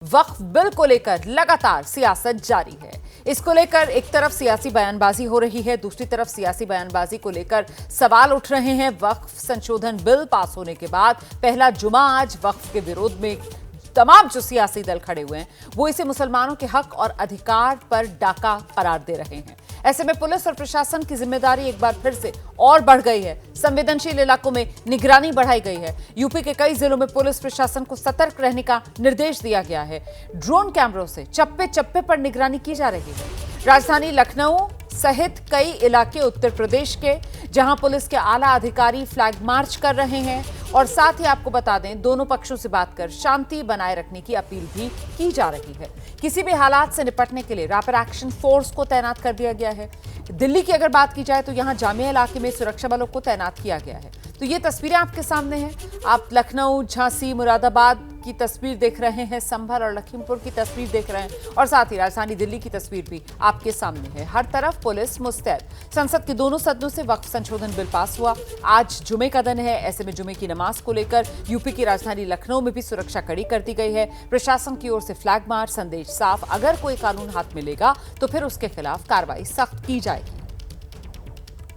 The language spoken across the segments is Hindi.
वक्फ बिल को लेकर लगातार सियासत जारी है। इसको लेकर एक तरफ सियासी बयानबाजी हो रही है, दूसरी तरफ सियासी बयानबाजी को लेकर सवाल उठ रहे हैं। वक्फ संशोधन बिल पास होने के बाद पहला जुमा आज वक्फ के विरोध में तमाम जो सियासी दल खड़े हुए हैं वो इसे मुसलमानों के हक और अधिकार पर डाका करार दे रहे हैं। ऐसे में पुलिस और प्रशासन की जिम्मेदारी एक बार फिर से और बढ़ गई है। संवेदनशील इलाकों में निगरानी बढ़ाई गई है। यूपी के कई जिलों में पुलिस प्रशासन को सतर्क रहने का निर्देश दिया गया है। ड्रोन कैमरों से चप्पे चप्पे पर निगरानी की जा रही है। राजधानी लखनऊ सहित कई इलाके उत्तर प्रदेश के जहां पुलिस के आला अधिकारी फ्लैग मार्च कर रहे हैं और साथ ही आपको बता दें दोनों पक्षों से बात कर शांति बनाए रखने की अपील भी की जा रही है। किसी भी हालात से निपटने के लिए रैपिड एक्शन फोर्स को तैनात कर दिया गया है। दिल्ली की अगर बात की जाए तो यहां जामिया इलाके में सुरक्षा बलों को तैनात किया गया है। तो ये तस्वीरें आपके सामने हैं। आप लखनऊ, झांसी, मुरादाबाद की तस्वीर देख रहे हैं, संभल और लखीमपुर की तस्वीर देख रहे हैं और साथ ही राजधानी दिल्ली की तस्वीर भी आपके सामने है। हर तरफ पुलिस मुस्तैद। संसद के दोनों सदनों से वक्फ संशोधन बिल पास हुआ। आज जुमे का दिन है, ऐसे में जुमे की नमाज को लेकर यूपी की राजधानी लखनऊ में भी सुरक्षा कड़ी कर दी गई है। प्रशासन की ओर से फ्लैग मार्च, संदेश साफ, अगर कोई कानून हाथ मिलेगा तो फिर उसके खिलाफ कार्रवाई सख्त की जाएगी।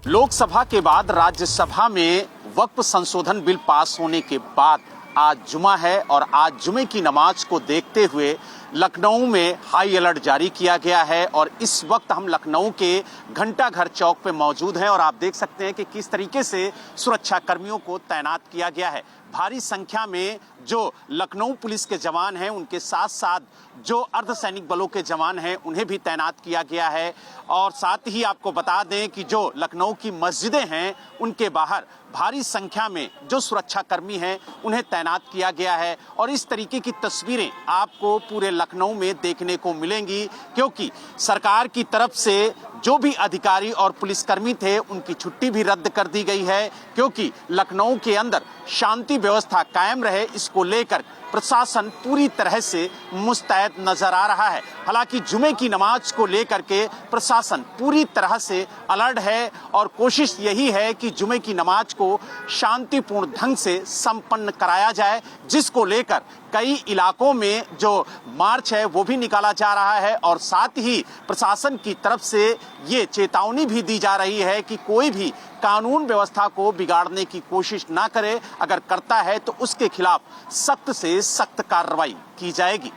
लोकसभा के बाद राज्यसभा में वक्फ संशोधन बिल पास होने के बाद आज जुमा है और आज जुमे की नमाज को देखते हुए लखनऊ में हाई अलर्ट जारी किया गया है। और इस वक्त हम लखनऊ के घंटा घर चौक पे मौजूद हैं और आप देख सकते हैं कि किस तरीके से सुरक्षा कर्मियों को तैनात किया गया है। भारी संख्या में जो लखनऊ पुलिस के जवान हैं उनके साथ साथ जो अर्धसैनिक बलों के जवान हैं उन्हें भी तैनात किया गया है। और साथ ही आपको बता दें कि जो लखनऊ की मस्जिदें हैं उनके बाहर भारी संख्या में जो सुरक्षा कर्मी हैं उन्हें तैनात किया गया है। और इस तरीके की तस्वीरें आपको पूरे लखनऊ में देखने को मिलेंगी, क्योंकि सरकार की तरफ से जो भी अधिकारी और पुलिसकर्मी थे उनकी छुट्टी भी रद्द कर दी गई है, क्योंकि लखनऊ के अंदर शांति व्यवस्था कायम रहे इसको लेकर प्रशासन पूरी तरह से मुस्तैद नजर आ रहा है। हालांकि जुमे की नमाज को लेकर के प्रशासन पूरी तरह से अलर्ट है और कोशिश यही है कि जुमे की नमाज को शांतिपूर्ण ढंग से संपन्न कराया जाए, जिसको लेकर कई इलाकों में जो मार्च है वो भी निकाला जा रहा है। और साथ ही प्रशासन की तरफ से ये चेतावनी भी दी जा रही है कि कोई भी कानून व्यवस्था को बिगाड़ने की कोशिश ना करे, अगर करता है तो उसके खिलाफ सख्त से सख्त कार्रवाई की जाएगी।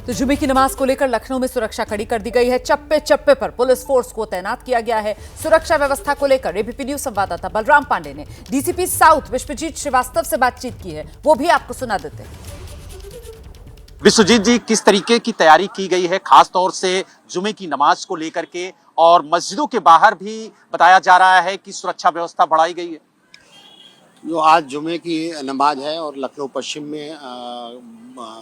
तो जुमे की नमाज को लेकर लखनऊ में सुरक्षा कड़ी कर दी गई है। चप्पे चप्पे पर पुलिस फोर्स को तैनात किया गया है। सुरक्षा व्यवस्था को लेकर एबीपी न्यूज संवाददाता बलराम पांडे ने डीसीपी साउथ विश्वजीत श्रीवास्तव से बातचीत की है, वो भी आपको सुना देते हैं। विश्वजीत जी, किस तरीके की तैयारी की गई है खास तौर से जुमे की नमाज को लेकर के, और मस्जिदों के बाहर भी बताया जा रहा है कि सुरक्षा व्यवस्था बढ़ाई गई है? जो आज जुमे की नमाज है और लखनऊ पश्चिम में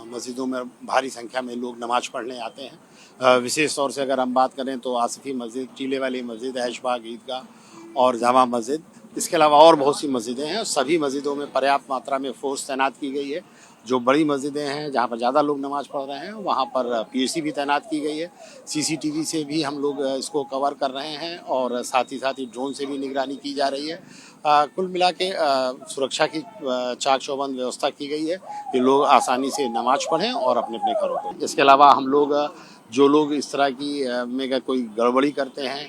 मस्जिदों में भारी संख्या में लोग नमाज पढ़ने आते हैं। विशेष तौर से अगर हम बात करें तो आसिफी मस्जिद, टीले वाली मस्जिद, ऐशबाग ईदगाह और जामा मस्जिद, इसके अलावा और बहुत सी मस्जिदें हैं। सभी मस्जिदों में पर्याप्त मात्रा में फोर्स तैनात की गई है। जो बड़ी मस्जिदें हैं जहाँ पर ज़्यादा लोग नमाज पढ़ रहे हैं वहाँ पर पीएसी भी तैनात की गई है। सीसीटीवी से भी हम लोग इसको कवर कर रहे हैं और साथ ही ड्रोन से भी निगरानी की जा रही है। कुल मिला के सुरक्षा की चाक चौबंद व्यवस्था की गई है कि लोग आसानी से नमाज पढ़ें और अपने अपने घरों को। इसके अलावा हम लोग जो लोग इस तरह की में अगर कोई गड़बड़ी करते हैं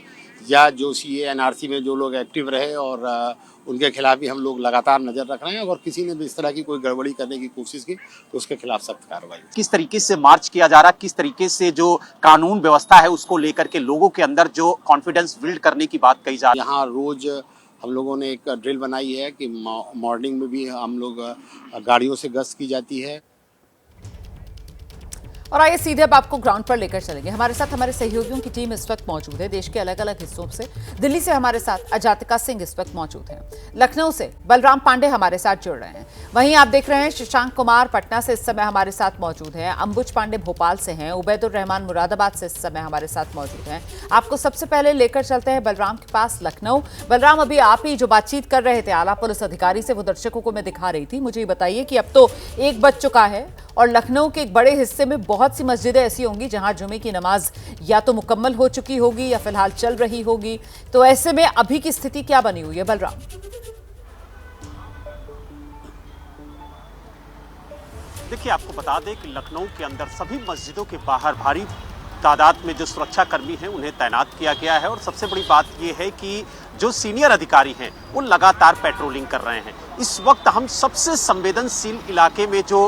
या जो सीए एनआरसी में जो लोग एक्टिव रहे और उनके खिलाफ भी हम लोग लगातार नज़र रख रहे हैं। अगर किसी ने भी इस तरह की कोई गड़बड़ी करने की कोशिश की तो उसके खिलाफ सख्त कार्रवाई। किस तरीके से मार्च किया जा रहा है, किस तरीके से जो कानून व्यवस्था है उसको लेकर के लोगों के अंदर जो कॉन्फिडेंस बिल्ड करने की बात कही जा रही है? यहाँ रोज हम लोगों ने एक ड्रिल बनाई है कि मॉर्निंग में भी हम लोग गाड़ियों से गश्त की जाती है। और आइए सीधे अब आपको ग्राउंड पर लेकर चलेंगे। हमारे साथ हमारे सहयोगियों की टीम इस वक्त मौजूद है। देश के अलग अलग हिस्सों से, दिल्ली से हमारे साथ अजातिका सिंह इस वक्त मौजूद हैं, लखनऊ से बलराम पांडे हमारे साथ जुड़ रहे हैं। वहीं आप देख रहे हैं शशांक कुमार पटना से इस समय हमारे साथ मौजूद हैं, अंबुज पांडे भोपाल से हैं, उबैदुर रहमान मुरादाबाद से इस समय हमारे साथ मौजूद हैं। आपको सबसे पहले लेकर चलते हैं बलराम के पास लखनऊ। बलराम, अभी आप ही जो बातचीत कर रहे थे आला पुलिस अधिकारी से, वो दर्शकों को मैं दिखा रही थी। मुझे ये बताइए कि अब तो 1 बज चुका है और लखनऊ के एक बड़े हिस्से में बहुत सी मस्जिदें ऐसी होंगी जहां जुमे की नमाज या तो मुकम्मल हो चुकी होगी या फिलहाल चल रही होगी। तो ऐसे में अभी की स्थिति क्या बनी हुई है बलराम? देखिए, आपको बता दें कि लखनऊ के अंदर सभी मस्जिदों के बाहर भारी तादाद में जो सुरक्षाकर्मी हैं उन्हें तैनात किया गया है और सबसे बड़ी बात यह है कि जो सीनियर अधिकारी हैं वो लगातार पेट्रोलिंग कर रहे हैं। इस वक्त हम सबसे संवेदनशील इलाके में जो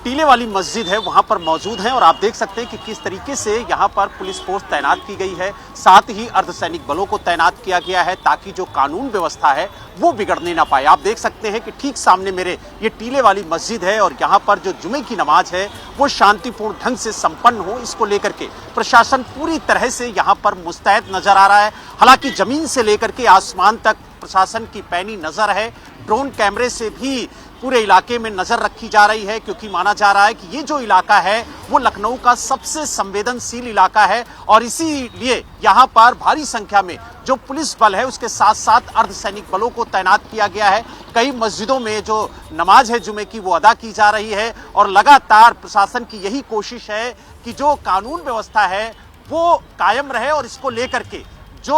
टीले वाली मस्जिद है वहां पर मौजूद हैं और आप देख सकते हैं कि किस तरीके से यहां पर पुलिस फोर्स तैनात की गई है, साथ ही अर्धसैनिक बलों को तैनात किया गया है ताकि जो कानून व्यवस्था है वो बिगड़ने ना पाए। आप देख सकते हैं कि ठीक सामने मेरे ये टीले वाली मस्जिद है और यहाँ पर जो जुमे की नमाज है वो शांतिपूर्ण ढंग से संपन्न हो, इसको लेकर के प्रशासन पूरी तरह से यहाँ पर मुस्तैद नजर आ रहा है। हालांकि जमीन से लेकर के आसमान तक प्रशासन की पैनी नजर है। ड्रोन कैमरे से भी पूरे इलाके में नजर रखी जा रही है क्योंकि माना जा रहा है कि ये जो इलाका है वो लखनऊ का सबसे संवेदनशील इलाका है और इसीलिए यहाँ पर भारी संख्या में जो पुलिस बल है उसके साथ साथ अर्धसैनिक बलों को तैनात किया गया है। कई मस्जिदों में जो नमाज है जुमे की वो अदा की जा रही है और लगातार प्रशासन की यही कोशिश है कि जो कानून व्यवस्था है वो कायम रहे और इसको लेकर के जो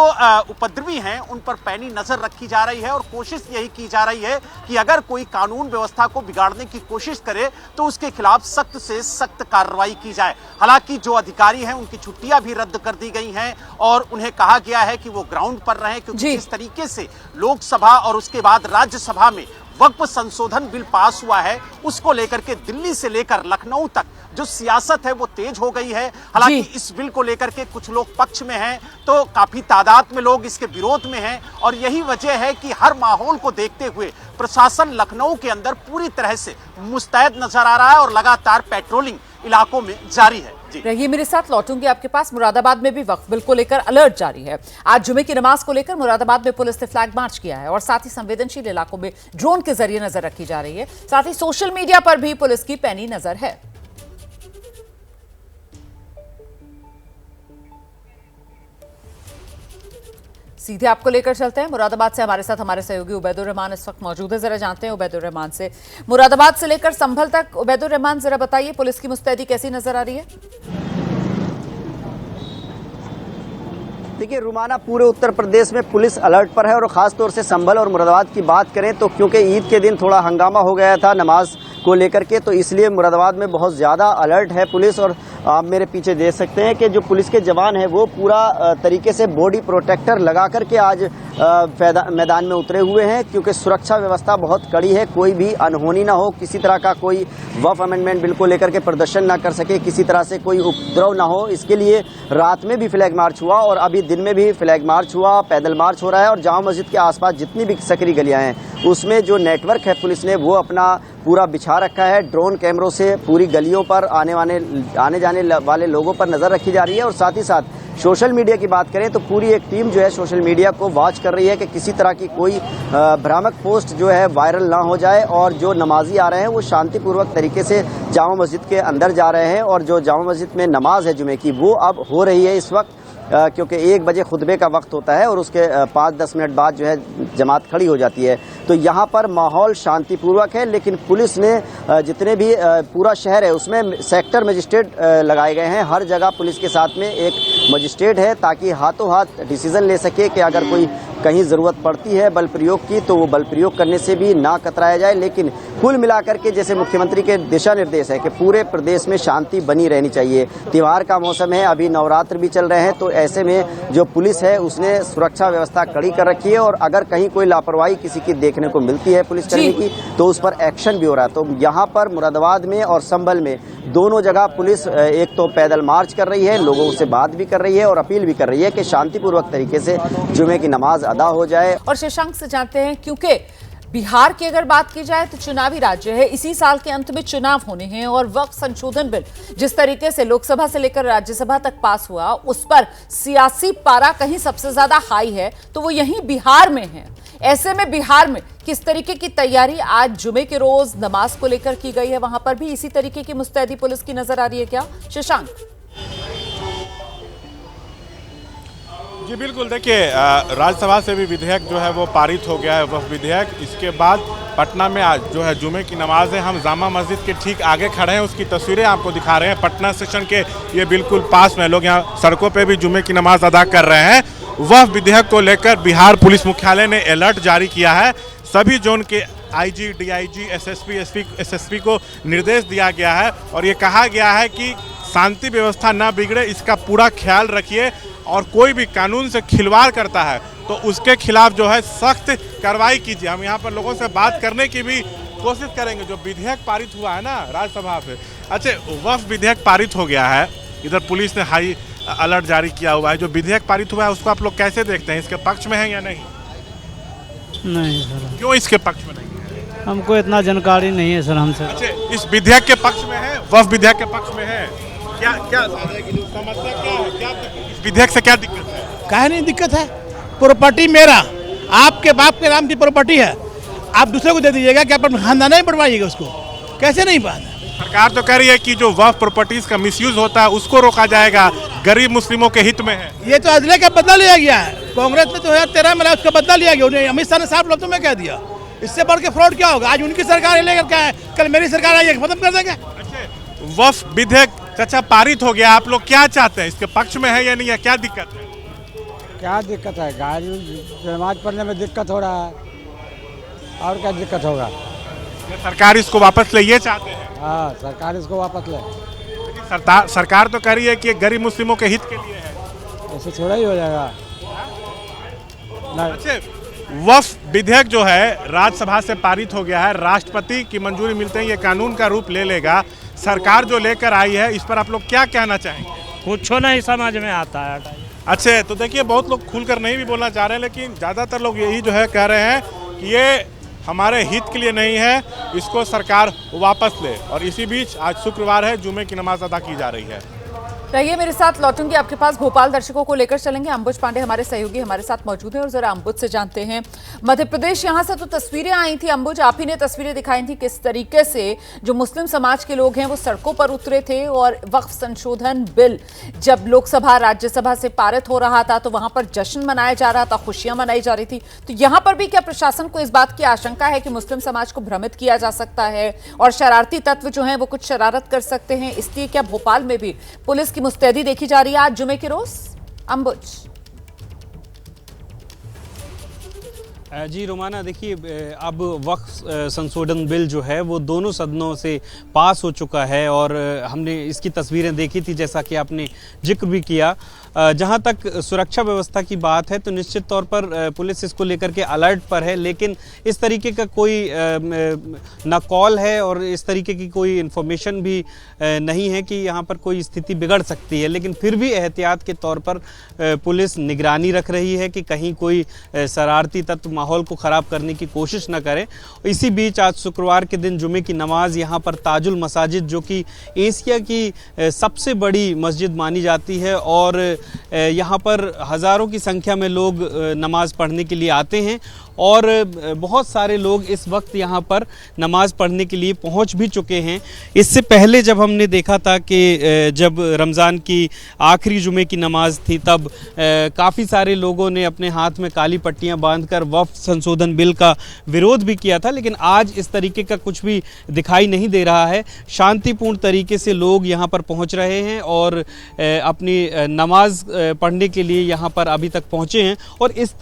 उपद्रवी हैं उन पर पैनी नजर रखी जा रही है और कोशिश यही की जा रही है कि अगर कोई कानून व्यवस्था को बिगाड़ने की कोशिश करे तो उसके खिलाफ सख्त से सख्त कार्रवाई की जाए। हालांकि जो अधिकारी हैं उनकी छुट्टियां भी रद्द कर दी गई हैं और उन्हें कहा गया है कि वो ग्राउंड पर रहें क्योंकि जिस तरीके से लोकसभा और उसके बाद राज्यसभा में वक्फ संशोधन बिल पास हुआ है उसको लेकर के दिल्ली से लेकर लखनऊ तक जो सियासत है वो तेज हो गई है। हालांकि इस बिल को लेकर के कुछ लोग पक्ष में हैं तो काफी तादाद में लोग इसके विरोध में हैं और यही वजह है कि हर माहौल को देखते हुए प्रशासन लखनऊ के अंदर पूरी तरह से मुस्तैद नजर आ रहा है और लगातार पेट्रोलिंग इलाकों में जारी है। रहिए मेरे साथ, लौटूंगी आपके पास। मुरादाबाद में भी वक्फ बिल को लेकर अलर्ट जारी है। आज जुमे की नमाज को लेकर मुरादाबाद में पुलिस ने फ्लैग मार्च किया है और साथ ही संवेदनशील इलाकों में ड्रोन के जरिए नजर रखी जा रही है। साथ ही सोशल मीडिया पर भी पुलिस की पैनी नजर है। सीधे आपको लेकर चलते हैं मुरादाबाद से। हमारे साथ हमारे सहयोगी उबैदुर रहमान इस वक्त मौजूद है। जरा जानते हैं उबैदुर रहमान से, मुरादाबाद से लेकर संभल तक। उबैदुर रहमान, जरा बताइए पुलिस की मुस्तैदी कैसी नजर आ रही है? देखिए रुमाना, पूरे उत्तर प्रदेश में पुलिस अलर्ट पर है और खासतौर से संभल और मुरादाबाद की बात करें तो क्योंकि ईद के दिन थोड़ा हंगामा हो गया था नमाज को लेकर के, तो इसलिए मुरादाबाद में बहुत ज़्यादा अलर्ट है पुलिस। और आप मेरे पीछे देख सकते हैं कि जो पुलिस के जवान हैं वो पूरा तरीके से बॉडी प्रोटेक्टर लगा करके आज मैदान में उतरे हुए हैं क्योंकि सुरक्षा व्यवस्था बहुत कड़ी है। कोई भी अनहोनी ना हो, किसी तरह का कोई वक्फ अमेंडमेंट बिल को लेकर के प्रदर्शन ना कर सके, किसी तरह से कोई उपद्रव ना हो, इसके लिए रात में भी फ्लैग मार्च हुआ और अभी दिन में भी फ्लैग मार्च हुआ, पैदल मार्च हो रहा है। और जामा मस्जिद के आसपास जितनी भी सकरी गलियां हैं उसमें जो नेटवर्क है पुलिस ने वो अपना पूरा बिछा रखा है। ड्रोन कैमरों से पूरी गलियों पर आने जाने वाले लोगों पर नजर रखी जा रही है और साथ ही साथ सोशल मीडिया की बात करें तो पूरी एक टीम जो है सोशल मीडिया को वॉच कर रही है कि किसी तरह की कोई भ्रामक पोस्ट जो है वायरल ना हो जाए और जो नमाजी आ रहे हैं वो शांतिपूर्वक तरीके से जामा मस्जिद के अंदर जा रहे हैं। और जो जामा मस्जिद में नमाज है जुमे की वो अब हो रही है इस वक्त, क्योंकि 1 बजे खुतबे का वक्त होता है और उसके 5-10 मिनट बाद जो है जमात खड़ी हो जाती है। तो यहाँ पर माहौल शांतिपूर्वक है, लेकिन पुलिस ने जितने भी पूरा शहर है उसमें सेक्टर मजिस्ट्रेट लगाए गए हैं। हर जगह पुलिस के साथ में एक मजिस्ट्रेट है ताकि हाथों हाथ डिसीजन ले सके कि अगर कोई कहीं ज़रूरत पड़ती है बल प्रयोग की तो वो बल प्रयोग करने से भी ना कतराया जाए। लेकिन कुल मिलाकर के जैसे मुख्यमंत्री के दिशा निर्देश है कि पूरे प्रदेश में शांति बनी रहनी चाहिए। त्योहार का मौसम है, अभी नवरात्र भी चल रहे हैं, तो ऐसे में जो पुलिस है उसने सुरक्षा व्यवस्था कड़ी कर रखी है और अगर कहीं कोई लापरवाही किसी की देखने को मिलती है पुलिसकर्मी की तो उस पर एक्शन भी हो रहा है। तो यहाँ पर मुरादाबाद में और संभल में दोनों जगह पुलिस एक तो पैदल मार्च कर रही है, लोगों से बात भी कर रही है और अपील भी कर रही है कि शांतिपूर्वक तरीके से जुमे की नमाज अदा हो जाए। और शशांक से जानते हैं, क्योंकि बिहार की अगर बात की जाए तो चुनावी राज्य है, इसी साल के अंत में चुनाव होने हैं और वक्फ संशोधन बिल जिस तरीके से लोकसभा से लेकर राज्यसभा तक पास हुआ उस पर सियासी पारा कहीं सबसे ज्यादा हाई है तो वो यहीं बिहार में है। ऐसे में बिहार में किस तरीके की तैयारी आज जुमे के रोज नमाज को लेकर की गई है, वहां पर भी इसी तरीके की मुस्तैदी पुलिस की नजर आ रही है क्या शशांक? जी बिल्कुल, देखिए राज्यसभा से भी विधेयक जो है वो पारित हो गया है वक्फ विधेयक। इसके बाद पटना में आज जो है जुमे की नमाज है। हम जामा मस्जिद के ठीक आगे खड़े हैं, उसकी तस्वीरें आपको दिखा रहे हैं। पटना सेक्शन के ये बिल्कुल पास में लोग यहाँ सड़कों पे भी जुमे की नमाज अदा कर रहे हैं। वक्फ विधेयक को लेकर बिहार पुलिस मुख्यालय ने अलर्ट जारी किया है। सभी जोन के आईजी, डीआईजी, एसएसपी, एसएसपी को निर्देश दिया गया है और ये कहा गया है कि शांति व्यवस्था ना बिगड़े, इसका पूरा ख्याल रखिए और कोई भी कानून से खिलवाड़ करता है तो उसके खिलाफ जो है सख्त कार्रवाई कीजिए। हम यहाँ पर लोगों से बात करने की भी कोशिश करेंगे। जो विधेयक पारित हुआ है ना राज्यसभा से, अच्छा वक्फ विधेयक पारित हो गया है, इधर पुलिस ने हाई अलर्ट जारी किया हुआ है। जो विधेयक पारित हुआ है उसको आप लोग कैसे देखते हैं, इसके पक्ष में है या नहीं? नहीं सर, क्यों इसके पक्ष में नहीं है? हमको इतना जानकारी नहीं है सर हमसे। अच्छा, इस विधेयक के पक्ष में है, वक्फ विधेयक के पक्ष में है, क्या क्या समस्या क्या है, क्या इस विधेयक से क्या दिक्कत है? काहे नहीं दिक्कत है? प्रॉपर्टी मेरा, आपके बाप के नाम की प्रॉपर्टी है, आप दूसरे को दे दीजिएगा, क्या खानदान नहीं बनवाइएगा उसको? कैसे नहीं बात है? सरकार तो कह रही है कि जो वक्फ प्रॉपर्टीज का मिसयूज होता है उसको रोका जाएगा, गरीब मुस्लिमों के हित में है। ये तो अदले का बदला लिया गया है, कांग्रेस ने 2013 में उसका बदला लिया गया, उन्हें अमित शाह ने साफ लफ्जों में कह दिया। इससे बढ़ के फ्रॉड क्या होगा? आज उनकी सरकार लेकर क्या है, कल मेरी सरकार आएगी खत्म कर देंगे। अच्छा, वक्फ विधेयक चाचा पारित हो गया, आप लोग क्या चाहते हैं, इसके पक्ष में है या नहीं है, क्या दिक्कत है? क्या दिक्कत है? गाड़ी नमाज पढ़ने में दिक्कत हो रहा है, और क्या दिक्कत होगा? सरकार इसको वापस ले, ये चाहते हैं? हाँ, सरकार इसको वापस ले। लेकिन सरकार तो कह रही है कि ये गरीब मुस्लिमों के हित के लिए है। ऐसे थोड़ा ही हो जाएगा। अच्छा, वक्फ विधेयक जो है राज्यसभा से पारित हो गया है, राष्ट्रपति की मंजूरी मिलते ही ये कानून का रूप ले लेगा। सरकार जो लेकर आई है इस पर आप लोग क्या कहना चाहेंगे? कुछ नहीं समझ में आता है। अच्छे, तो देखिए बहुत लोग खुलकर नहीं भी बोलना चाह रहे हैं, लेकिन ज़्यादातर लोग यही जो है कह रहे हैं कि ये हमारे हित के लिए नहीं है, इसको सरकार वापस ले। और इसी बीच आज शुक्रवार है, जुमे की नमाज अदा की जा रही है। रहिए मेरे साथ, लौटूंगी आपके पास। भोपाल दर्शकों को लेकर चलेंगे। अंबुज पांडे हमारे सहयोगी हमारे साथ मौजूद हैं और जरा अंबुज से जानते हैं। मध्य प्रदेश, यहाँ से तो तस्वीरें आई थी अंबुज, आप ही ने तस्वीरें दिखाई थी किस तरीके से जो मुस्लिम समाज के लोग हैं वो सड़कों पर उतरे थे और वक्फ संशोधन बिल जब लोकसभा राज्यसभा से पारित हो रहा था तो वहां पर जश्न मनाया जा रहा था, खुशियां मनाई जा रही थी। तो यहाँ पर भी क्या प्रशासन को इस बात की आशंका है कि मुस्लिम समाज को भ्रमित किया जा सकता है और शरारती तत्व जो है वो कुछ शरारत कर सकते हैं, इसलिए क्या भोपाल में भी पुलिस की मुस्तैदी देखी जा रही है आज जुमे के रोज? अंबुज जी रोमाना, देखिए अब वक्फ संशोधन बिल जो है वो दोनों सदनों से पास हो चुका है और हमने इसकी तस्वीरें देखी थी, जैसा कि आपने जिक्र भी किया। जहां तक सुरक्षा व्यवस्था की बात है तो निश्चित तौर पर पुलिस इसको लेकर के अलर्ट पर है, लेकिन इस तरीके का कोई ना कॉल है और इस तरीके की कोई इन्फॉर्मेशन भी नहीं है कि यहां पर कोई स्थिति बिगड़ सकती है। लेकिन फिर भी एहतियात के तौर पर पुलिस निगरानी रख रही है कि कहीं कोई शरारती तत्व माहौल को ख़राब करने की कोशिश न करें। इसी बीच आज शुक्रवार के दिन जुमे की नमाज यहाँ पर ताजुल मसाजिद, जो कि एशिया की सबसे बड़ी मस्जिद मानी जाती है और यहाँ पर हज़ारों की संख्या में लोग नमाज़ पढ़ने के लिए आते हैं और बहुत सारे लोग इस वक्त यहाँ पर नमाज़ पढ़ने के लिए पहुँच भी चुके हैं। इससे पहले जब हमने देखा था कि जब रमज़ान की आखिरी जुमे की नमाज़ थी तब काफ़ी सारे लोगों ने अपने हाथ में काली पट्टियाँ बांधकर वक्फ संशोधन बिल का विरोध भी किया था, लेकिन आज इस तरीके का कुछ भी दिखाई नहीं दे रहा है। शांतिपूर्ण तरीके से लोग यहाँ पर पहुँच रहे हैं और अपनी नमाज पढ़ने के लिए यहाँ पर अभी तक पहुँचे हैं और इस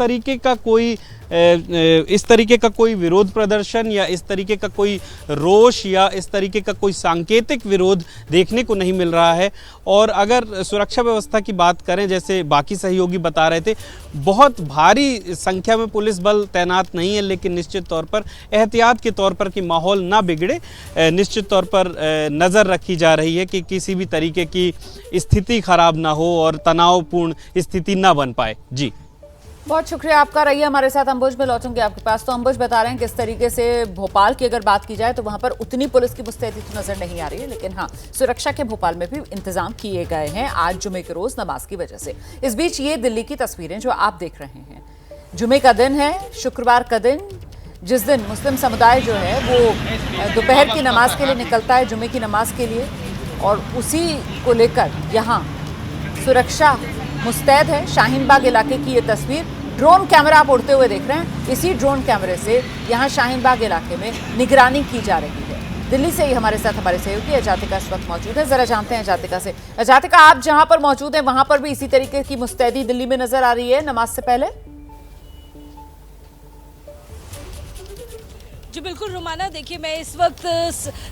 तरीके का कोई विरोध प्रदर्शन या इस तरीके का कोई रोष या इस तरीके का कोई सांकेतिक विरोध देखने को नहीं मिल रहा है। और अगर सुरक्षा व्यवस्था की बात करें, जैसे बाकी सहयोगी बता रहे थे, बहुत भारी संख्या में पुलिस बल तैनात नहीं है, लेकिन निश्चित तौर पर एहतियात के तौर पर कि माहौल ना बिगड़े, निश्चित तौर पर नज़र रखी जा रही है कि किसी भी तरीके की स्थिति खराब ना हो और तनावपूर्ण स्थिति ना बन पाए। जी बहुत शुक्रिया आपका। रहिए हमारे साथ। अंबुज में लौटूंगे आपके पास। तो अंबुज बता रहे हैं किस तरीके से भोपाल की अगर बात की जाए तो वहां पर उतनी पुलिस की मुस्तैदी तो नजर नहीं आ रही है, लेकिन हाँ, सुरक्षा के भोपाल में भी इंतजाम किए गए हैं आज जुमे के रोज नमाज की वजह से। इस बीच ये दिल्ली की तस्वीरें जो आप देख रहे हैं, जुमे का दिन है, शुक्रवार का दिन, जिस दिन मुस्लिम समुदाय जो है वो दोपहर की नमाज के लिए निकलता है, जुमे की नमाज के लिए, और उसी को लेकर यहाँ सुरक्षा मुस्तैद है। शाहीन बाग इलाके की ये तस्वीर, ड्रोन कैमरा आप उड़ते हुए देख रहे हैं। इसी ड्रोन कैमरे से यहाँ शाहीन बाग इलाके में निगरानी की जा रही है। दिल्ली से ही हमारे साथ हमारे सहयोगी अजातिका इस वक्त मौजूद है। जरा जानते हैं अजातिका से। अजातिका, आप जहां पर मौजूद हैं वहां पर भी इसी तरीके की मुस्तैदी दिल्ली में नजर आ रही है नमाज से पहले? जी बिल्कुल रुमाना, देखिए मैं इस वक्त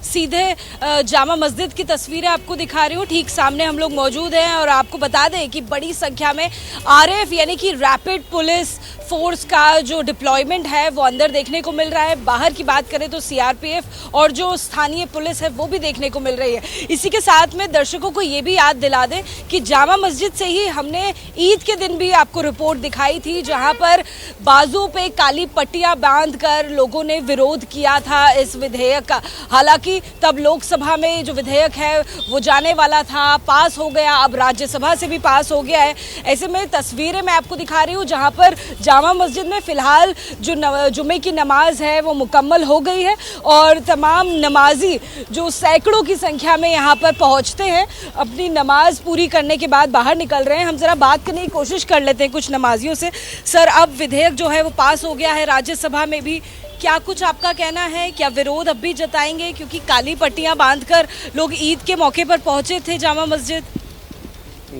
सीधे जामा मस्जिद की तस्वीरें आपको दिखा रही हूँ। ठीक सामने हम लोग मौजूद हैं और आपको बता दें कि बड़ी संख्या में आरएफ यानी कि रैपिड पुलिस फोर्स का जो डिप्लॉयमेंट है वो अंदर देखने को मिल रहा है। बाहर की बात करें तो सीआरपीएफ और जो स्थानीय पुलिस है वो भी देखने को मिल रही है। इसी के साथ में दर्शकों को ये भी याद दिला दें कि जामा मस्जिद से ही हमने ईद के दिन भी आपको रिपोर्ट दिखाई थी, जहाँ पर बाजू पे काली पट्टियाँ बांध कर लोगों ने विरोध किया था इस विधेयक का। हालांकि तब लोकसभा में जो विधेयक है वो जाने वाला था, पास हो गया, अब राज्यसभा से भी पास हो गया है। ऐसे में तस्वीरें मैं आपको दिखा रही हूँ जहां पर जामा मस्जिद में फिलहाल जो जुमे की नमाज है वो मुकम्मल हो गई है और तमाम नमाजी जो सैकड़ों की संख्या में यहाँ पर पहुँचते हैं अपनी नमाज पूरी करने के बाद बाहर निकल रहे हैं। हम जरा बात करने की कोशिश कर लेते हैं कुछ नमाजियों से। सर, अब विधेयक जो है वो पास हो गया है राज्यसभा में भी, क्या कुछ आपका कहना है? क्या विरोध अब भी जताएंगे? क्योंकि काली पट्टियां बांधकर लोग ईद के मौके पर पहुंचे थे जामा मस्जिद।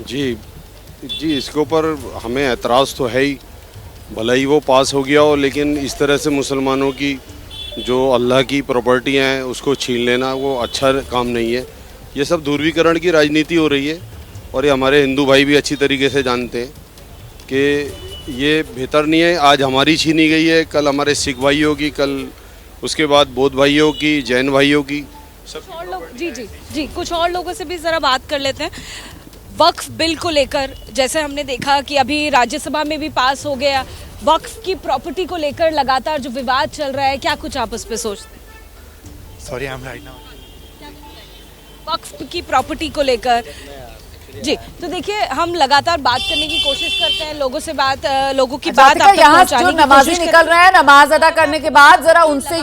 जी इसके ऊपर हमें एतराज़ तो है ही, भला ही वो पास हो गया हो, लेकिन इस तरह से मुसलमानों की जो अल्लाह की प्रॉपर्टियां हैं उसको छीन लेना वो अच्छा काम नहीं है। ये सब दूरवीकरण की राजनीति हो रही है और ये हमारे हिंदू भाई भी अच्छी तरीके से जानते हैं कि ये बेहतर नहीं है। आज हमारी छीनी गई है, कल हमारे सिख भाइयों की, कल उसके बाद बौद्ध भाइयों की, जैन भाइयों की, सब और लोग। जी कुछ और लोगों से भी ज़रा बात कर लेते हैं। वक्फ बिल को लेकर जैसे हमने देखा कि अभी राज्यसभा में भी पास हो गया, वक्फ की प्रॉपर्टी को लेकर लगातार जो विवाद चल रहा है, क्या कुछ आप उस पर सोचते हैं? Sorry, I am right now. Waqf की प्रॉपर्टी को लेकर जी, तो देखिए हम लगातार बात करने की कोशिश करते हैं, लोगों से लोगों की बात आप तक पहुंचाने की नमाजी निकल रहे हैं नमाज अदा करने के बाद, जरा उनसे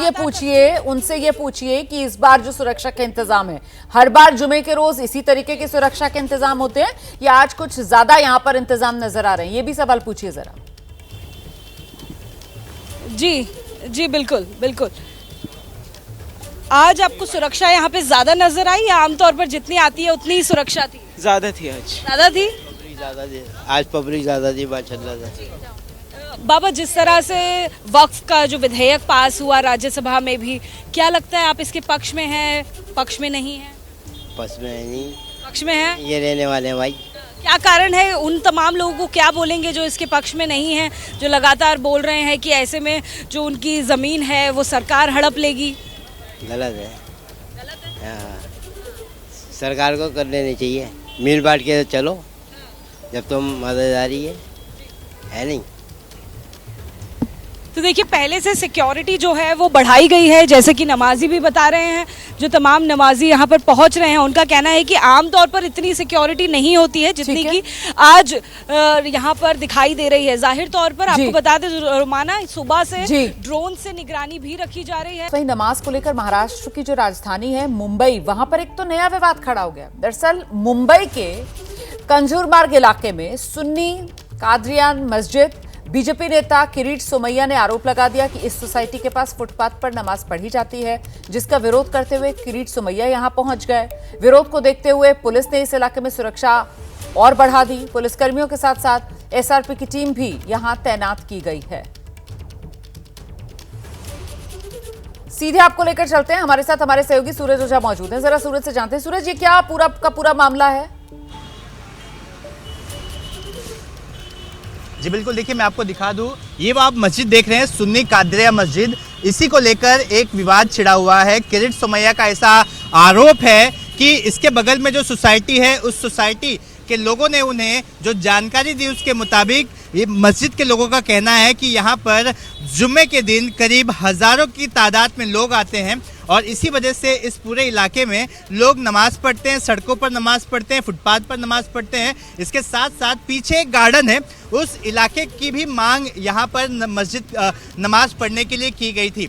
ये पूछिए कि इस बार जो सुरक्षा के इंतजाम है, हर बार जुमे के रोज इसी तरीके के सुरक्षा के इंतजाम होते हैं या आज कुछ ज्यादा यहाँ पर इंतजाम नजर आ रहे हैं? ये भी सवाल पूछिए जरा। जी बिल्कुल। आज आपको सुरक्षा यहाँ पे ज्यादा नजर आई या आमतौर पर जितनी आती है उतनी ही सुरक्षा थी? ज्यादा थी आज। ज्यादा थी? आज पब्लिक ज्यादा थी, माशाल्लाह। बाबा, जिस तरह से वक्फ का जो विधेयक पास हुआ राज्यसभा में भी, क्या लगता है आप इसके पक्ष में हैं, पक्ष में नहीं है? पक्ष में नहीं, पक्ष में है। ये रहने वाले हैं भाई। क्या कारण है? उन तमाम लोगों को क्या बोलेंगे जो इसके पक्ष में नहीं है, जो लगातार बोल रहे हैं कि ऐसे में जो उनकी जमीन है वो सरकार हड़प लेगी? गलत है। हाँ, सरकार को कर लेनी चाहिए, मिल बांट के चलो, जब तुम मददगारी है नहीं। तो देखिए पहले से सिक्योरिटी जो है वो बढ़ाई गई है, जैसे कि नमाजी भी बता रहे हैं। जो तमाम नमाजी यहाँ पर पहुँच रहे हैं उनका कहना है कि आमतौर पर इतनी सिक्योरिटी नहीं होती है जितनी कि आज यहाँ पर दिखाई दे रही है। जाहिर तौर पर आपको बता दें रुमाना, सुबह से ड्रोन से निगरानी भी रखी जा रही है। वही नमाज को लेकर महाराष्ट्र की जो राजधानी है मुंबई, वहां पर एक तो नया विवाद खड़ा हो गया। दरअसल मुंबई के कंजूरमार्ग इलाके में सुन्नी कादरियान मस्जिद बीजेपी नेता किरीट सोमैया ने आरोप लगा दिया कि इस सोसाइटी के पास फुटपाथ पर नमाज पढ़ी जाती है, जिसका विरोध करते हुए किरीट सोमैया यहां पहुंच गए। विरोध को देखते हुए पुलिस ने इस इलाके में सुरक्षा और बढ़ा दी। पुलिसकर्मियों के साथ साथ एसआरपी की टीम भी यहां तैनात की गई है। सीधे आपको लेकर चलते हैं, हमारे साथ हमारे सहयोगी सूरज ओझा मौजूद हैं। जरा सूरज से जानते हैं, सूरज ये क्या पूरा का पूरा मामला है? जी बिल्कुल, देखिए मैं आपको दिखा दूं, ये वो आप मस्जिद देख रहे हैं सुन्नी कादरिया मस्जिद, इसी को लेकर एक विवाद छिड़ा हुआ है। किरीट सोमैया का ऐसा आरोप है कि इसके बगल में जो सोसाइटी है उस सोसाइटी के लोगों ने उन्हें जो जानकारी दी उसके मुताबिक ये मस्जिद के लोगों का कहना है कि यहाँ पर जुम्मे के दिन करीब हज़ारों की तादाद में लोग आते हैं और इसी वजह से इस पूरे इलाके में लोग नमाज़ पढ़ते हैं, सड़कों पर नमाज़ पढ़ते हैं, फुटपाथ पर नमाज़ पढ़ते हैं। इसके साथ साथ पीछे एक गार्डन है, उस इलाके की भी मांग यहाँ पर मस्जिद नमाज़ पढ़ने के लिए की गई थी।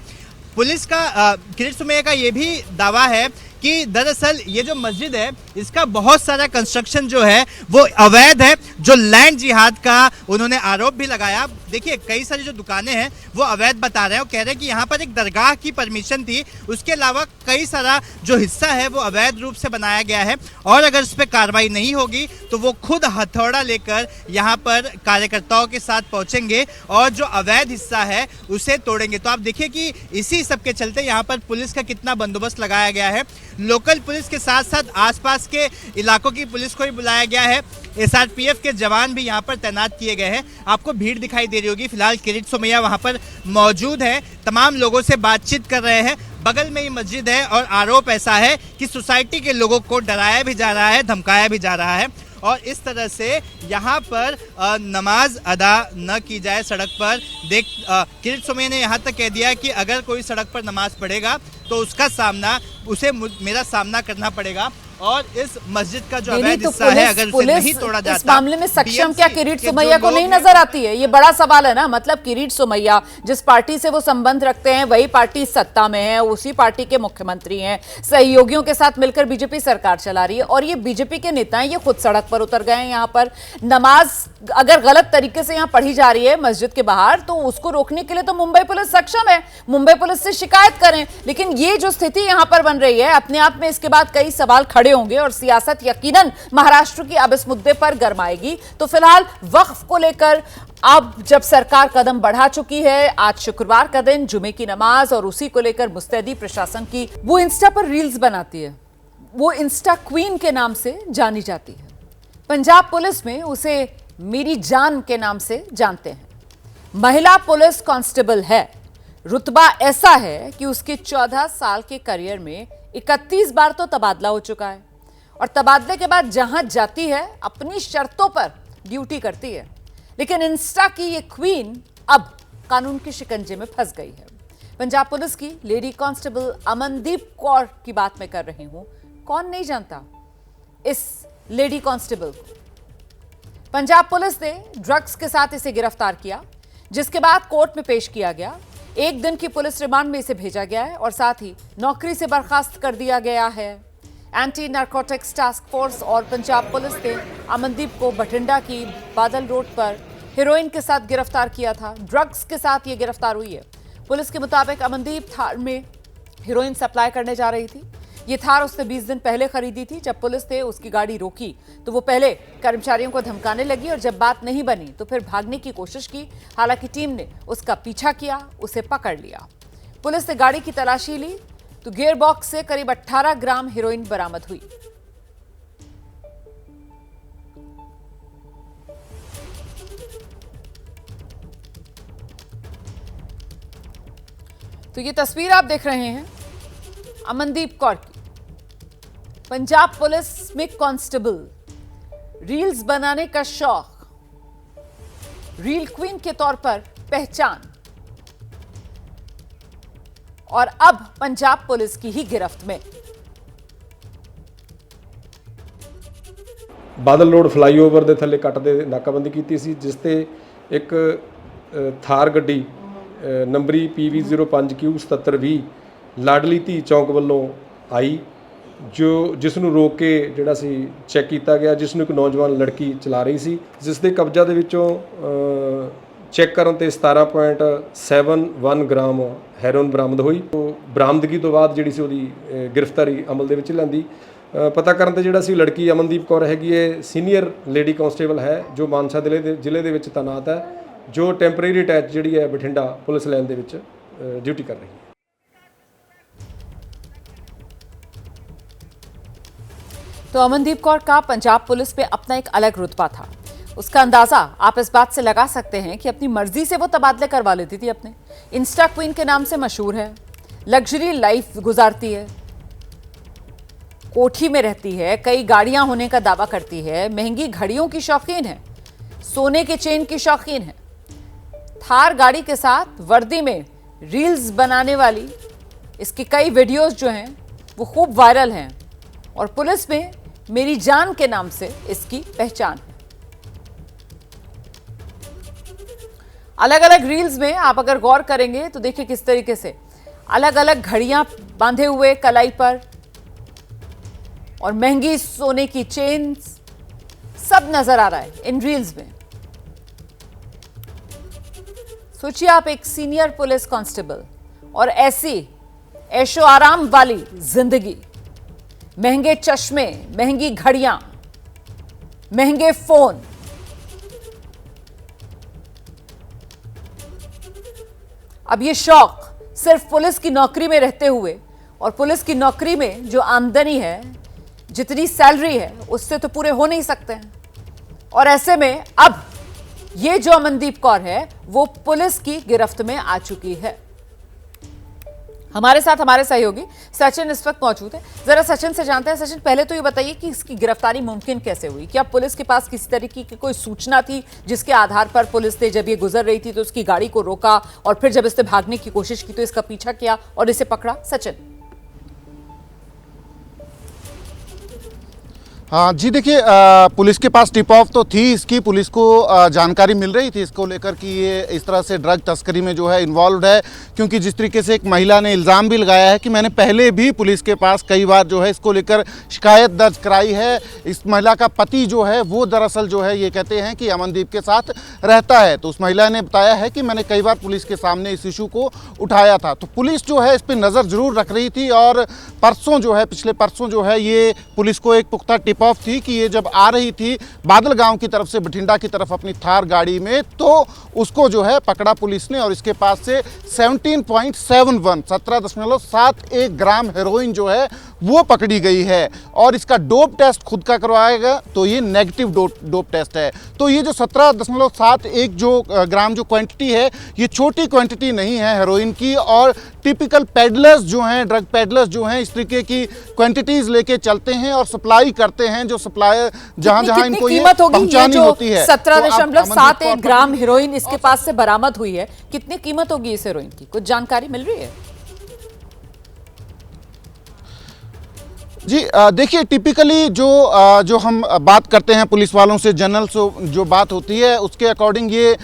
पुलिस का किरीट सोमैया का ये भी दावा है कि दरअसल ये जो मस्जिद है इसका बहुत सारा कंस्ट्रक्शन जो है वो अवैध है, जो लैंड जिहाद का उन्होंने आरोप भी लगाया। देखिए कई सारी जो दुकानें हैं वो अवैध बता रहे हैं और कह रहे हैं कि यहाँ पर एक दरगाह की परमिशन थी, उसके अलावा कई सारा जो हिस्सा है वो अवैध रूप से बनाया गया है और अगर उस पर कार्रवाई नहीं होगी तो वो खुद हथौड़ा लेकर यहाँ पर कार्यकर्ताओं के साथ पहुंचेंगे और जो अवैध हिस्सा है उसे तोड़ेंगे। तो आप देखिए कि इसी सब के चलते यहाँ पर पुलिस का कितना बंदोबस्त लगाया गया है। लोकल पुलिस के साथ साथ आसपास के इलाकों की पुलिस को भी बुलाया गया है। SRPF के जवान भी यहाँ पर तैनात किए गए हैं। आपको भीड़ दिखाई दे रही होगी। फिलहाल किरीट सोमैया वहाँ पर मौजूद है, तमाम लोगों से बातचीत कर रहे हैं। बगल में ही मस्जिद है और आरोप ऐसा है कि सोसाइटी के लोगों को डराया भी जा रहा है, धमकाया भी जा रहा है और इस तरह से यहाँ पर नमाज अदा न की जाए सड़क पर। किरीट सोमैया ने यहाँ तक कह दिया कि अगर कोई सड़क पर नमाज पढ़ेगा तो उसका सामना उसे मेरा सामना करना पड़ेगा और इस मस्जिद का जो अवैध हिस्सा है अगर उसे नहीं तोड़ा जाता, इस मामले में सक्षम क्या किरीट सोमैया को नहीं नजर आती है? ये बड़ा सवाल है ना। मतलब किरीट सोमैया जिस पार्टी से वो संबंध रखते हैं वही पार्टी सत्ता में है, उसी पार्टी के मुख्यमंत्री हैं, सहयोगियों के साथ मिलकर बीजेपी सरकार चला रही है और ये बीजेपी के नेता हैं, ये खुद सड़क पर उतर गए हैं। यहाँ पर नमाज अगर गलत तरीके से यहाँ पढ़ी जा रही है मस्जिद के बाहर तो उसको रोकने के लिए तो मुंबई पुलिस सक्षम है, मुंबई पुलिस से शिकायत करें। लेकिन ये जो स्थिति यहाँ पर बन रही है अपने आप में इसके बाद कई सवाल खड़े होंगे और सियासत यकीनन महाराष्ट्र की अब इस मुद्दे पर गरमाएगी। तो फिलहाल वक्फ को लेकर अब जब सरकार कदम बढ़ा चुकी है, आज शुक्रवार का दिन, जुमे की नमाज और उसी को लेकर मुस्तैदी प्रशासन की। वो इंस्टा पर रील्स बनाती है, वो इंस्टा क्वीन के नाम से जानी जाती है। पंजाब पुलिस में उसे मेरी जान के नाम से जानते हैं। महिला पुलिस कांस्टेबल है, रुतबा ऐसा है कि उसके 14 साल के करियर में 31 बार तो तबादला हो चुका है और तबादले के बाद जहां जाती है अपनी शर्तों पर ड्यूटी करती है। लेकिन इंस्टा की ये क्वीन अब कानून के शिकंजे में फंस गई है। पंजाब पुलिस की लेडी कांस्टेबल अमनदीप कौर की बात मैं कर रही हूं। कौन नहीं जानता इस लेडी कांस्टेबल को? पंजाब पुलिस ने ड्रग्स के साथ इसे गिरफ्तार किया, जिसके बाद कोर्ट में पेश किया गया। 1 दिन की पुलिस रिमांड में इसे भेजा गया है और साथ ही नौकरी से बर्खास्त कर दिया गया है। एंटी नारकोटिक्स टास्क फोर्स और पंजाब पुलिस ने अमनदीप को बठिंडा की बादल रोड पर हेरोइन के साथ गिरफ्तार किया था। ड्रग्स के साथ ये गिरफ्तार हुई है। पुलिस के मुताबिक अमनदीप थार में हेरोइन सप्लाई करने जा रही थी। ये थार उसने 20 दिन पहले खरीदी थी। जब पुलिस ने उसकी गाड़ी रोकी तो वो पहले कर्मचारियों को धमकाने लगी और जब बात नहीं बनी तो फिर भागने की कोशिश की। हालांकि टीम ने उसका पीछा किया, उसे पकड़ लिया। पुलिस ने गाड़ी की तलाशी ली तो गियर बॉक्स से करीब 18 ग्राम हेरोइन बरामद हुई। तो ये तस्वीर आप देख रहे हैं अमनदीप कौर की। पंजाब पुलिस में कांस्टेबल, रील्स बनाने का शौक, रील क्वीन के तौर पर पहचान और अब पंजाब पुलिस की ही गिरफ्त में। बादल रोड फ्लाईओवर ਦੇ ਥੱਲੇ ਕੱਟ ਦੇ ਨਾਕਾਬੰਦੀ ਕੀਤੀ ਸੀ, ਜਿਸ ਤੇ ਇੱਕ ਥਾਰ ਗੱਡੀ ਨੰਬਰੀ PV05Q7720 ਲਾਡਲੀ ਧੀ ਚੌਂਕ ਵੱਲੋਂ ਆਈ, ਜਿਸ ਨੂੰ ਰੋਕ ਕੇ ਜਿਹੜਾ ਸੀ ਚੈੱਕ ਕੀਤਾ ਗਿਆ, ਜਿਸ ਨੂੰ ਇੱਕ ਨੌਜਵਾਨ ਲੜਕੀ ਚਲਾ ਰਹੀ ਸੀ, ਜਿਸ ਦੇ ਕਬਜ਼ਾ ਦੇ ਵਿੱਚੋਂ ਚੈੱਕ ਕਰਨ ਤੇ 17.71 ਗ੍ਰਾਮ ਹੈਰੋਇਨ ਬਰਾਮਦ ਹੋਈ। ਬਰਾਮਦਗੀ ਤੋਂ ਬਾਅਦ ਜਿਹੜੀ ਸੀ ਉਹਦੀ ਗ੍ਰਿਫਤਾਰੀ ਅਮਲ ਦੇ ਵਿੱਚ ਲਿਆਂਦੀ। ਪਤਾ ਕਰਨ ਤੇ ਜਿਹੜਾ ਸੀ ਲੜਕੀ ਅਮਨਦੀਪ ਕੌਰ ਹੈਗੀ ਹੈ, ਸੀਨੀਅਰ ਲੇਡੀ ਕਾਂਸਟੇਬਲ ਹੈ ਜੋ ਮਾਨਸਾ ਜ਼ਿਲ੍ਹੇ ਦੇ ਵਿੱਚ ਤੈਨਾਤ ਹੈ, ਜੋ ਟੈਂਪਰੇਰੀ ਅਟੈਚ ਜਿਹੜੀ ਹੈ ਬਠਿੰਡਾ ਪੁਲਿਸ ਲਾਈਨ ਦੇ ਵਿੱਚ ਡਿਊਟੀ ਕਰ ਰਹੀ ਹੈ। तो अमनदीप कौर का पंजाब पुलिस में अपना एक अलग रुतबा था। उसका अंदाजा आप इस बात से लगा सकते हैं कि अपनी मर्जी से वो तबादले करवा लेती थी। अपने इंस्टा क्वीन के नाम से मशहूर है, लग्जरी लाइफ गुजारती है, कोठी में रहती है, कई गाड़ियां होने का दावा करती है, महंगी घड़ियों की शौकीन है, सोने के चेन की शौकीन है, थार गाड़ी के साथ वर्दी में रील्स बनाने वाली इसकी कई वीडियोस जो हैं वो खूब वायरल हैं और पुलिस में मेरी जान के नाम से इसकी पहचान है। अलग अलग रील्स में आप अगर गौर करेंगे तो देखिए किस तरीके से अलग अलग घड़ियां बांधे हुए कलाई पर और महंगी सोने की चेन्स सब नजर आ रहा है इन रील्स में। सोचिए आप एक सीनियर पुलिस कांस्टेबल और ऐसी ऐशो आराम वाली जिंदगी, महंगे चश्मे, महंगी घड़ियां, महंगे फोन। अब ये शौक सिर्फ पुलिस की नौकरी में रहते हुए, और पुलिस की नौकरी में जो आमदनी है, जितनी सैलरी है, उससे तो पूरे हो नहीं सकते हैं। और ऐसे में अब ये जो अमनदीप कौर है वो पुलिस की गिरफ्त में आ चुकी है। हमारे साथ हमारे सहयोगी सचिन इस वक्त मौजूद है। जरा सचिन से जानते हैं। सचिन, पहले तो ये बताइए कि इसकी गिरफ्तारी मुमकिन कैसे हुई? क्या पुलिस के पास किसी तरीके की कोई सूचना थी जिसके आधार पर पुलिस ने, जब ये गुजर रही थी तो उसकी गाड़ी को रोका और फिर जब इसने भागने की कोशिश की तो इसका पीछा किया और इसे पकड़ा? सचिन। हाँ जी, देखिए पुलिस के पास टिप ऑफ तो थी इसकी, पुलिस को जानकारी मिल रही थी इसको लेकर कि ये इस तरह से ड्रग तस्करी में जो है इन्वॉल्व है, क्योंकि जिस तरीके से एक महिला ने इल्ज़ाम भी लगाया है कि मैंने पहले भी पुलिस के पास कई बार जो है इसको लेकर शिकायत दर्ज कराई है। इस महिला का पति जो है वो दरअसल जो है ये कहते हैं कि अमनदीप के साथ रहता है। तो उस महिला ने बताया है कि मैंने कई बार पुलिस के सामने इस इशू को उठाया था। तो पुलिस जो है इस पर नज़र ज़रूर रख रही थी और परसों जो है, पिछले परसों जो है ये पुलिस को एक पुख्ता टिप ऑफ थी कि ये जब आ रही थी बादल गांव की तरफ से बठिंडा की तरफ अपनी थार गाड़ी में, तो उसको जो है पकड़ा पुलिस ने और इसके पास से 17.71 ग्राम हेरोइन जो है वो पकड़ी गई है। और इसका डोप टेस्ट खुद का करवाएगा तो ये नेगेटिव डोप टेस्ट है। तो ये जो 17.71 जो ग्राम जो क्वांटिटी है, ये छोटी क्वांटिटी नहीं है हेरोइन की। और टिपिकल पेडलर्स जो हैं, ड्रग पेडलर्स जो हैं, इस तरीके की क्वांटिटीज लेके चलते हैं और सप्लाई करते हैं। जो सप्लायर जहां इनको ये पहुंचानी होती है। 17.71 ग्राम हेरोइन इसके पास से बरामद हुई है। कितनी कीमत होगी इस हेरोइन की? कुछ जानकारी मिल रही है? जी देखिए, टिपिकली जो हम बात करते हैं पुलिस वालों से, जनरल से जो बात होती है उसके अकॉर्डिंग ये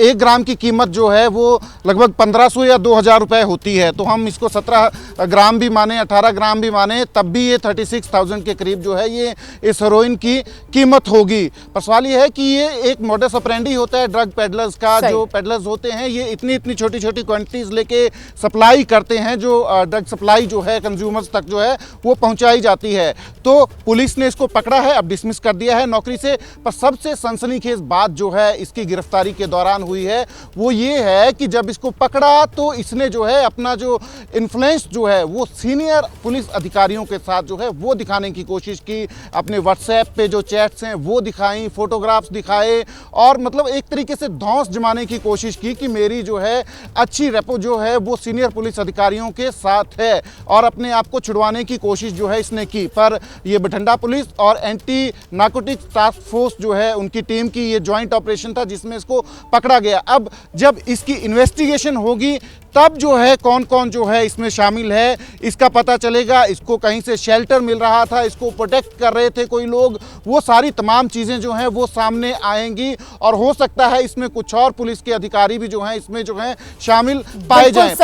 1 ग्राम की कीमत जो है वो लगभग 1500 या 2000 रुपये होती है। तो हम इसको 17 ग्राम भी माने, 18 ग्राम भी माने, तब भी ये 36,000 के करीब जो है ये इस हेरोइन की कीमत होगी। पर सवाल ये है कि ये एक मॉडस ऑपरेंडी होता है ड्रग पेडलर्स का। जो पेडलर्स होते हैं ये इतनी छोटी छोटी क्वान्टिटीज़ लेके सप्लाई करते हैं। जो ड्रग सप्लाई जो है कंज्यूमर्स तक जो है वो पहुँचाई जाती है। तो पुलिस ने इसको पकड़ा है, अब डिसमिस कर दिया है नौकरी से। पर सबसे सनसनीखेज बात जो है इसकी गिरफ्तारी के दौरान हुई है वो ये है कि जब इसको पकड़ा तो इसने जो है अपना जो इन्फ्लुएंस जो है वो सीनियर पुलिस अधिकारियों के साथ जो है वो दिखाने की कोशिश की। अपने व्हाट्सएप पे जो चैट्स हैं वो दिखाई, फोटोग्राफ्स दिखाए और मतलब एक तरीके से धौंस जमाने की कोशिश की कि मेरी जो है अच्छी रेपो जो है वो सीनियर पुलिस अधिकारियों के साथ है, और अपने आप को छुड़वाने की कोशिश जो है इसने की। पर ये बठिंडा पुलिस और एंटी नार्कोटिक्स टास्क फोर्स जो है उनकी टीम की ये ज्वाइंट ऑपरेशन था जिसमें इसको पकड़ा गया। अब जब इसकी इन्वेस्टिगेशन होगी तब जो है कौन कौन जो है इसमें शामिल है इसका पता चलेगा। इसको कहीं से शेल्टर मिल रहा था, इसको प्रोटेक्ट कर रहे थे कोई लोग, वो सारी तमाम चीज़ें जो हैं वो सामने आएंगी। और हो सकता है इसमें कुछ और पुलिस के अधिकारी भी जो हैं इसमें जो हैं शामिल पाए जाएं।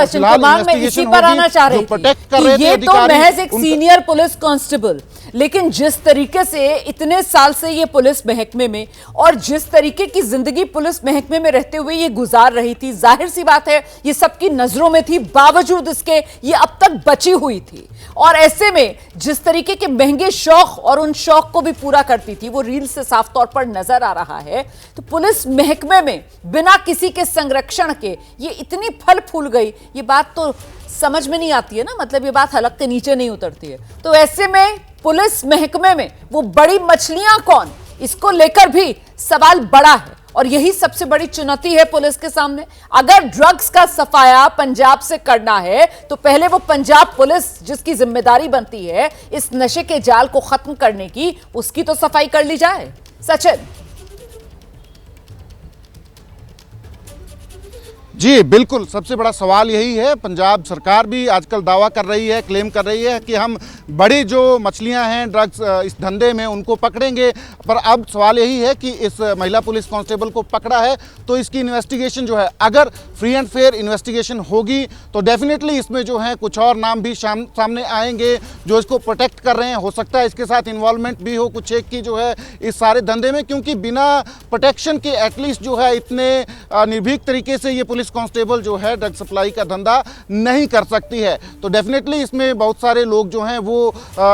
प्रोटेक्ट कर रहे थे ये तो महज एक सीनियर पुलिस कांस्टेबल, लेकिन जिस तरीके से इतने साल से ये पुलिस महकमे में और जिस तरीके की जिंदगी पुलिस महकमे में रहते हुए ये गुजार रही थी, जाहिर सी बात है ये सबकी नजरों में थी, बावजूद इसके ये अब तक बची हुई थी। और ऐसे में जिस तरीके के महंगे शौक और उन शौक को भी पूरा करती थी वो रील से साफ तौर पर नजर आ रहा है। तो पुलिस महकमे में बिना किसी के संरक्षण के ये इतनी फल फूल गई, ये बात तो समझ में नहीं आती है ना, मतलब ये बात हलक के नीचे नहीं उतरती है। तो ऐसे में पुलिस महकमे में वो बड़ी मछलियां कौन, इसको लेकर भी सवाल बड़ा है और यही सबसे बड़ी चुनौती है पुलिस के सामने। अगर ड्रग्स का सफाया पंजाब से करना है तो पहले वो पंजाब पुलिस जिसकी जिम्मेदारी बनती है इस नशे के जाल को खत्म करने की, उसकी तो सफाई कर ली जाए। सचिन। जी बिल्कुल, सबसे बड़ा सवाल यही है। पंजाब सरकार भी आजकल दावा कर रही है, क्लेम कर रही है कि हम बड़ी जो मछलियां हैं ड्रग्स इस धंधे में उनको पकड़ेंगे। पर अब सवाल यही है कि इस महिला पुलिस कांस्टेबल को पकड़ा है तो इसकी इन्वेस्टिगेशन जो है, अगर फ्री एंड फेयर इन्वेस्टिगेशन होगी तो डेफिनेटली इसमें जो है कुछ और नाम भी सामने आएंगे जो इसको प्रोटेक्ट कर रहे हैं। हो सकता है इसके साथ इन्वॉल्वमेंट भी हो कुछ एक की जो है इस सारे धंधे में, क्योंकि बिना प्रोटेक्शन के एटलीस्ट जो है इतने निर्भीक तरीके से ये पुलिस कांस्टेबल जो है ड्रग सप्लाई का धंधा नहीं कर सकती है। तो डेफिनेटली इसमें बहुत सारे लोग जो हैं वो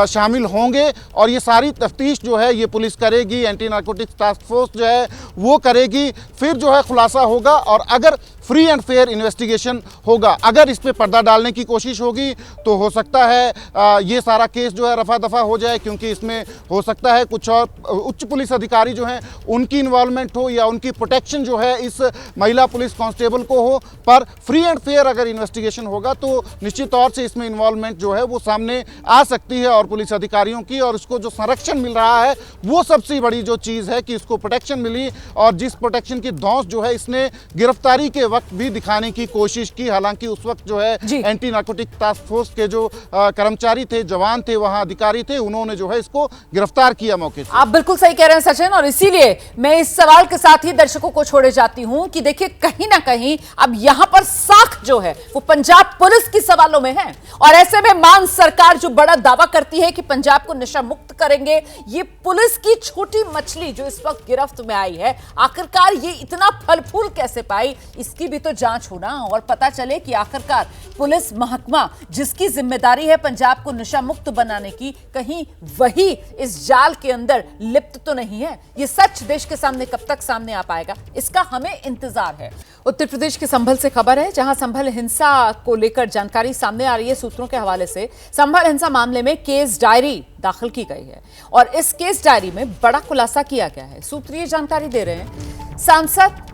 शामिल होंगे और ये सारी तफ्तीश जो है ये पुलिस करेगी, एंटी नारकोटिक्स टास्क फोर्स जो है वो करेगी, फिर जो है खुलासा होगा। और अगर फ्री एंड फेयर इन्वेस्टिगेशन होगा, अगर इस पे पर्दा डालने की कोशिश होगी तो हो सकता है ये सारा केस जो है रफा दफा हो जाए, क्योंकि इसमें हो सकता है कुछ और उच्च पुलिस अधिकारी जो हैं उनकी इन्वॉल्वमेंट हो या उनकी प्रोटेक्शन जो है इस महिला पुलिस कांस्टेबल को हो। पर फ्री एंड फेयर अगर इन्वेस्टिगेशन होगा तो निश्चित तौर से इसमें इन्वॉल्वमेंट जो है वो सामने आ सकती है और पुलिस अधिकारियों की, और उसको जो संरक्षण मिल रहा है वो सबसे बड़ी जो चीज़ है कि इसको प्रोटेक्शन मिली। और जिस प्रोटेक्शन की धौंस जो है इसने गिरफ्तारी के वक्त भी दिखाने की कोशिश की, हालांकि उस वक्त जो है एंटी नारकोटिक टास्क फोर्स के जो कर्मचारी थे, जवान थे, वहां अधिकारी थे, उन्होंने जो है इसको गिरफ्तार किया मौके से। आप बिल्कुल सही कह रहे हैं सचिन, और इसीलिए मैं इस सवाल के साथ ही दर्शकों को छोड़े जाती हूं कि देखिए कहीं ना कहीं अब यहां पर साख जो है वो पंजाब पुलिस की सवालों में है। और ऐसे में मान सरकार जो बड़ा दावा करती है कि पंजाब को नशा मुक्त करेंगे, ये पुलिस की छोटी मछली जो इस वक्त गिरफ्त में आई है, आखिरकार ये इतना फल फूल कैसे पाई, इसकी भी तो जांच होना और पता चले कि आखिरकार पुलिस महकमा जिसकी जिम्मेदारी है पंजाब को नशा मुक्त बनाने की, कहीं वही इस जाल के अंदर लिप्त तो नहीं है। ये सच देश के सामने कब तक सामने आ पाएगा, इसका हमें इंतजार है। उत्तर प्रदेश के संभल से खबर है, जहां संभल हिंसा को लेकर जानकारी सामने आ रही है। सूत्रों के हवाले से संभल हिंसा मामले में केस डायरी दाखिल की गई है और इस केस डायरी में बड़ा खुलासा किया गया है। सूत्र ये जानकारी दे रहे हैं, सांसद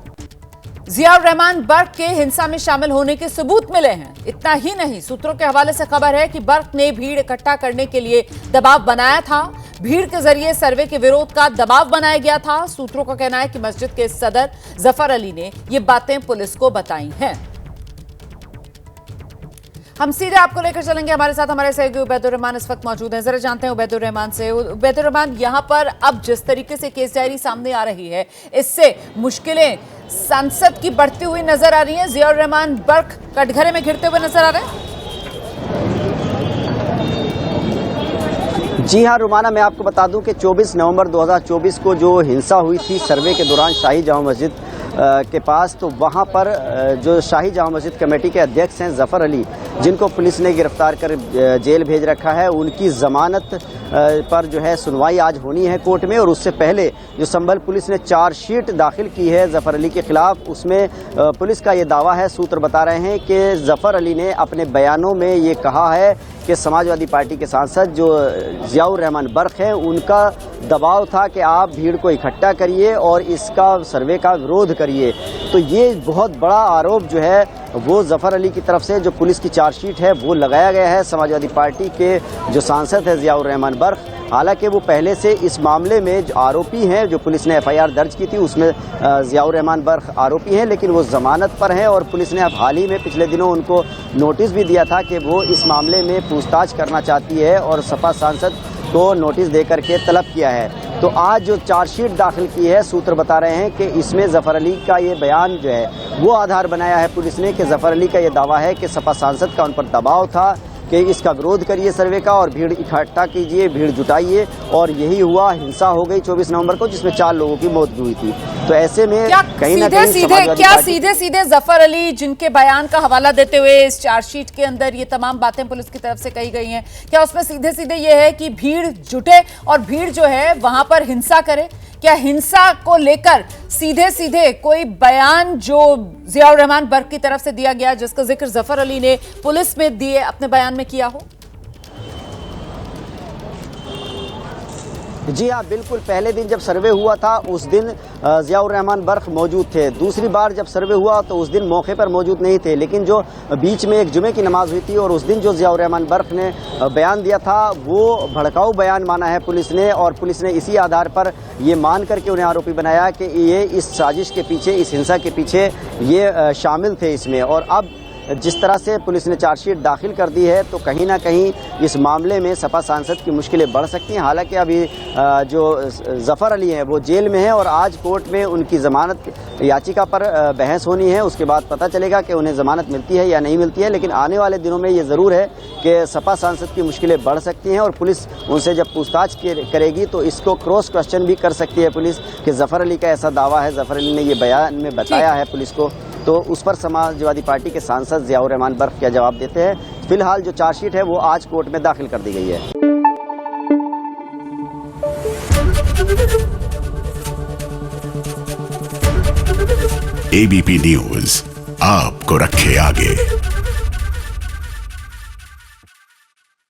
जियाउर रहमान बर्क के हिंसा में शामिल होने के सबूत मिले हैं। इतना ही नहीं, सूत्रों के हवाले से खबर है कि बर्क ने भीड़ इकट्ठा करने के लिए दबाव बनाया था, भीड़ के जरिए सर्वे के विरोध का दबाव बनाया गया था। सूत्रों का कहना है कि मस्जिद के सदर जफर अली ने ये बातें पुलिस को बताई हैं। हम सीधे आपको लेकर चलेंगे, हमारे साथ हमारे सहयोगी उबैदुर रहमान इस वक्त मौजूद हैं। जरा जानते हैं उबैदुर रहमान से। उबैदुर रहमान, यहां पर अब जिस तरीके से केस डायरी सामने आ रही है, इससे मुश्किलें सांसद की बढ़ती हुई नजर आ रही हैं। जियाउर रहमान बर्क कटघरे में घिरते हुए नजर आ रहे हैं। जी हाँ रुमाना, मैं आपको बता दूं कि 24 नवंबर 2024 को जो हिंसा हुई थी सर्वे के दौरान शाही जामा मस्जिद के पास, तो वहाँ पर जो शाही जामा मस्जिद कमेटी के अध्यक्ष हैं जफ़र अली, जिनको पुलिस ने गिरफ्तार कर जेल भेज रखा है, उनकी ज़मानत पर जो है सुनवाई आज होनी है कोर्ट में। और उससे पहले जो संभल पुलिस ने चार्जशीट दाखिल की है जफ़र अली के खिलाफ, उसमें पुलिस का ये दावा है, सूत्र बता रहे हैं कि जफ़र अली ने अपने बयानों में ये कहा है कि समाजवादी पार्टी के सांसद जो जियाउर रहमान बर्क हैं, उनका दबाव था कि आप भीड़ को इकट्ठा करिए और इसका सर्वे का विरोध करिए। तो ये बहुत बड़ा आरोप जो है वो जफ़र अली की तरफ से जो पुलिस की चार्जशीट है वो लगाया गया है। समाजवादी पार्टी के जो सांसद है जियाउर रहमान बर्क, हालांकि वो पहले से इस मामले में जो आरोपी हैं, जो पुलिस ने FIR दर्ज की थी उसमें जियाउर रहमान बर्क आरोपी हैं, लेकिन वो जमानत पर हैं। और पुलिस ने अब हाल ही में पिछले दिनों उनको नोटिस भी दिया था कि वो इस मामले में पूछताछ करना चाहती है और सपा सांसद को नोटिस दे करके तलब किया है। तो आज जो चार्जशीट दाखिल की है, सूत्र बता रहे हैं कि इसमें जफ़र अली का ये बयान जो है वो आधार बनाया है पुलिस ने, कि जफ़र अली का ये दावा है कि सपा सांसद का उन पर दबाव था कि इसका विरोध करिए सर्वे का और भीड़ इकट्ठा कीजिए, भीड़ जुटाइए। और यही हुआ, हिंसा हो गई 24 नवंबर को, जिसमें 4 लोगों की मौत भी हुई थी। तो ऐसे में कहीं ना कहीं सीधे जफ़र अली जिनके बयान का हवाला देते हुए इस चार्जशीट के अंदर ये तमाम बातें पुलिस की तरफ से कही गई हैं, क्या उसमें सीधे सीधे ये है कि भीड़ जुटे और भीड़ जो है वहां पर हिंसा करे? क्या हिंसा को लेकर सीधे सीधे कोई बयान जो जियाउर रहमान बर्क की तरफ से दिया गया, जिसका जिक्र जफ़र अली ने पुलिस में दिए अपने बयान में किया हो? जी हाँ, बिल्कुल। पहले दिन जब सर्वे हुआ था उस दिन जियाउर रहमान बर्क मौजूद थे। दूसरी बार जब सर्वे हुआ तो उस दिन मौके पर मौजूद नहीं थे, लेकिन जो बीच में एक जुमे की नमाज हुई थी और उस दिन जो जियाउर रहमान बर्क ने बयान दिया था वो भड़काऊ बयान माना है पुलिस ने। और पुलिस ने इसी आधार पर ये मान करके उन्हें आरोपी बनाया कि ये इस साजिश के पीछे, इस हिंसा के पीछे ये शामिल थे इसमें। और अब जिस तरह से पुलिस ने चार्जशीट दाखिल कर दी है तो कहीं ना कहीं इस मामले में सपा सांसद की मुश्किलें बढ़ सकती हैं। हालांकि अभी जो जफ़र अली हैं वो जेल में हैं और आज कोर्ट में उनकी ज़मानत याचिका पर बहस होनी है। उसके बाद पता चलेगा कि उन्हें ज़मानत मिलती है या नहीं मिलती है। लेकिन आने वाले दिनों में ये ज़रूर है कि सपा सांसद की मुश्किलें बढ़ सकती हैं और पुलिस उनसे जब पूछताछ करेगी तो इसको क्रॉस क्वेश्चन भी कर सकती है पुलिस कि जफ़र अली का ऐसा दावा है, जफ़र अली ने ये बयान में बताया है पुलिस को, तो उस पर समाजवादी पार्टी के सांसद ज़ियाउर रहमान बर्क़ क्या जवाब देते हैं। फिलहाल जो चार्जशीट है वो आज कोर्ट में दाखिल कर दी गई है। एबीपी न्यूज़ आपको रखे आगे।